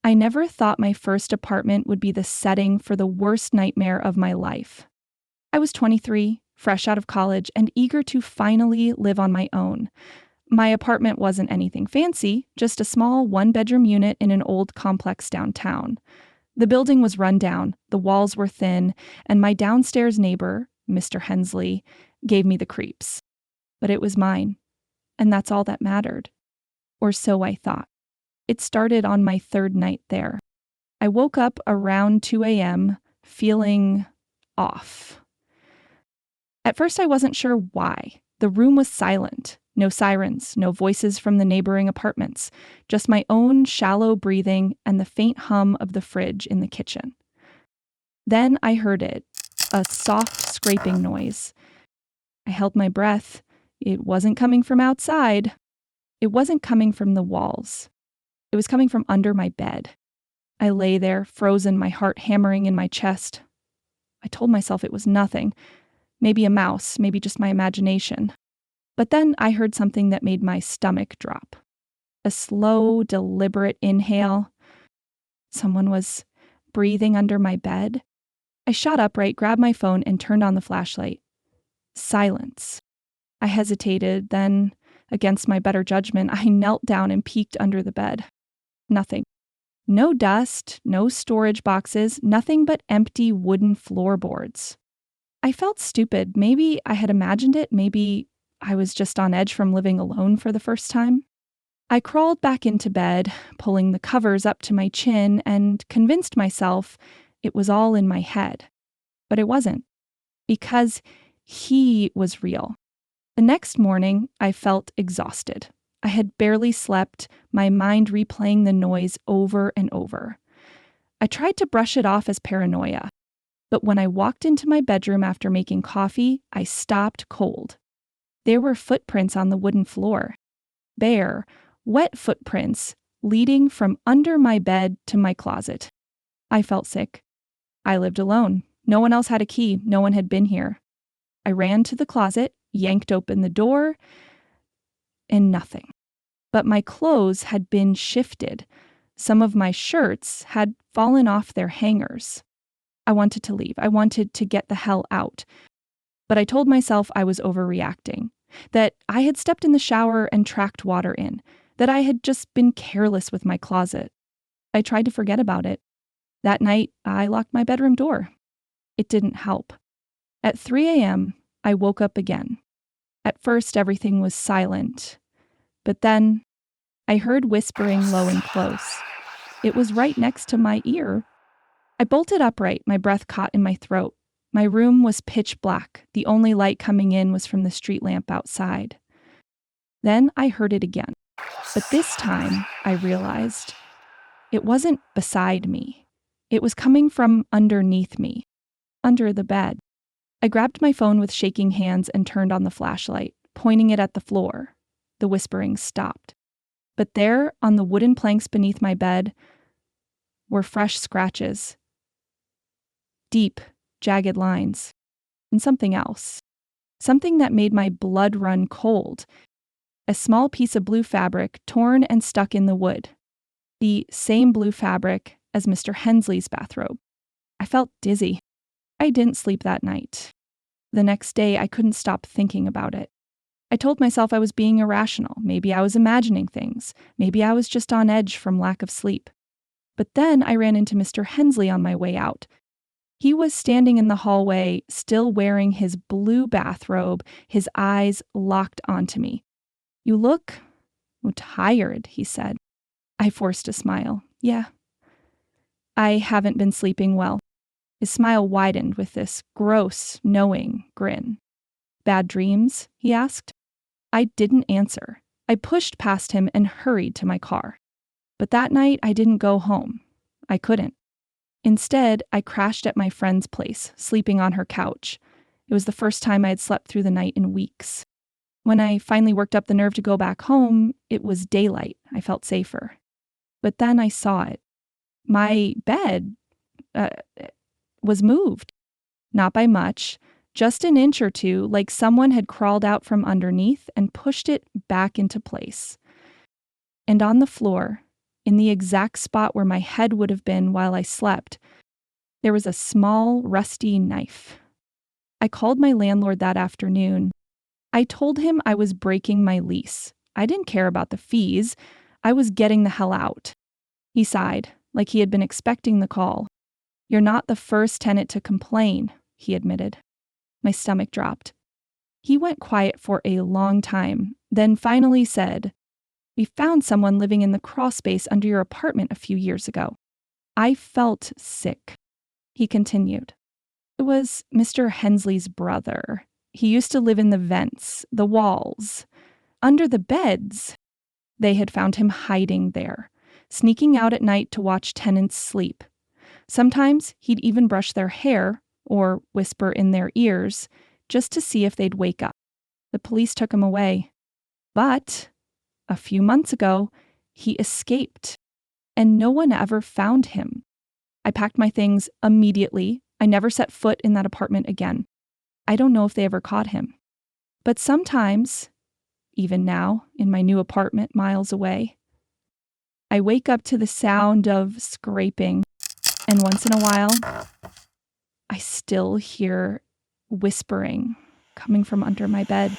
I never thought my first apartment would be the setting for the worst nightmare of my life. I was 23, fresh out of college, and eager to finally live on my own. My apartment wasn't anything fancy, just a small one-bedroom unit in an old complex downtown. The building was run down, the walls were thin, and my downstairs neighbor, Mr. Hensley, gave me the creeps. But it was mine, and that's all that mattered. Or so I thought. It started on my third night there. I woke up around 2 a.m. feeling off. At first, I wasn't sure why. The room was silent. No sirens, no voices from the neighboring apartments, just my own shallow breathing and the faint hum of the fridge in the kitchen. Then I heard it, a soft scraping noise. I held my breath. It wasn't coming from outside. It wasn't coming from the walls. It was coming from under my bed. I lay there, frozen, my heart hammering in my chest. I told myself it was nothing. Maybe a mouse, maybe just my imagination. But then I heard something that made my stomach drop. A slow, deliberate inhale. Someone was breathing under my bed. I shot upright, grabbed my phone, and turned on the flashlight. Silence. I hesitated, then, against my better judgment, I knelt down and peeked under the bed. Nothing. No dust, no storage boxes, nothing but empty wooden floorboards. I felt stupid. Maybe I had imagined it. Maybe I was just on edge from living alone for the first time. I crawled back into bed, pulling the covers up to my chin, and convinced myself it was all in my head. But it wasn't, because he was real. The next morning, I felt exhausted. I had barely slept, my mind replaying the noise over and over. I tried to brush it off as paranoia, but when I walked into my bedroom after making coffee, I stopped cold. There were footprints on the wooden floor. Bare, wet footprints leading from under my bed to my closet. I felt sick. I lived alone. No one else had a key. No one had been here. I ran to the closet, yanked open the door, and nothing. But my clothes had been shifted. Some of my shirts had fallen off their hangers. I wanted to leave. I wanted to get the hell out. But I told myself I was overreacting, that I had stepped in the shower and tracked water in, that I had just been careless with my closet. I tried to forget about it. That night, I locked my bedroom door. It didn't help. At 3 a.m., I woke up again. At first, everything was silent. But then, I heard whispering low and close. It was right next to my ear. I bolted upright, my breath caught in my throat. My room was pitch black. The only light coming in was from the street lamp outside. Then I heard it again. But this time, I realized, it wasn't beside me. It was coming from underneath me, under the bed. I grabbed my phone with shaking hands and turned on the flashlight, pointing it at the floor. The whispering stopped. But there, on the wooden planks beneath my bed, were fresh scratches. Deep, jagged lines. And something else. Something that made my blood run cold. A small piece of blue fabric torn and stuck in the wood. The same blue fabric as Mr. Hensley's bathrobe. I felt dizzy. I didn't sleep that night. The next day, I couldn't stop thinking about it. I told myself I was being irrational. Maybe I was imagining things. Maybe I was just on edge from lack of sleep. But then I ran into Mr. Hensley on my way out. He was standing in the hallway, still wearing his blue bathrobe, his eyes locked onto me. "You look tired," he said. I forced a smile. "Yeah. I haven't been sleeping well." His smile widened with this gross, knowing grin. "Bad dreams?" he asked. I didn't answer. I pushed past him and hurried to my car. But that night, I didn't go home. I couldn't. Instead, I crashed at my friend's place, sleeping on her couch. It was the first time I had slept through the night in weeks. When I finally worked up the nerve to go back home, it was daylight. I felt safer. but then I saw it. My bed uh, was moved, not by much, just an inch or two, like someone had crawled out from underneath and pushed it back into place. And on the floor, in the exact spot where my head would have been while I slept, there was a small, rusty knife. I called my landlord that afternoon. I told him I was breaking my lease. I didn't care about the fees. I was getting the hell out. He sighed, like he had been expecting the call. "You're not the first tenant to complain," he admitted. My stomach dropped. He went quiet for a long time, then finally said, "We found someone living in the crawl space under your apartment a few years ago." I felt sick. He continued. "It was Mr. Hensley's brother. He used to live in the vents, the walls, under the beds. They had found him hiding there, sneaking out at night to watch tenants sleep. Sometimes he'd even brush their hair or whisper in their ears just to see if they'd wake up. The police took him away. But a few months ago, he escaped, and no one ever found him. I packed my things immediately. I never set foot in that apartment again. I don't know if they ever caught him. But sometimes, even now, in my new apartment miles away, I wake up to the sound of scraping, and once in a while, I still hear whispering coming from under my bed."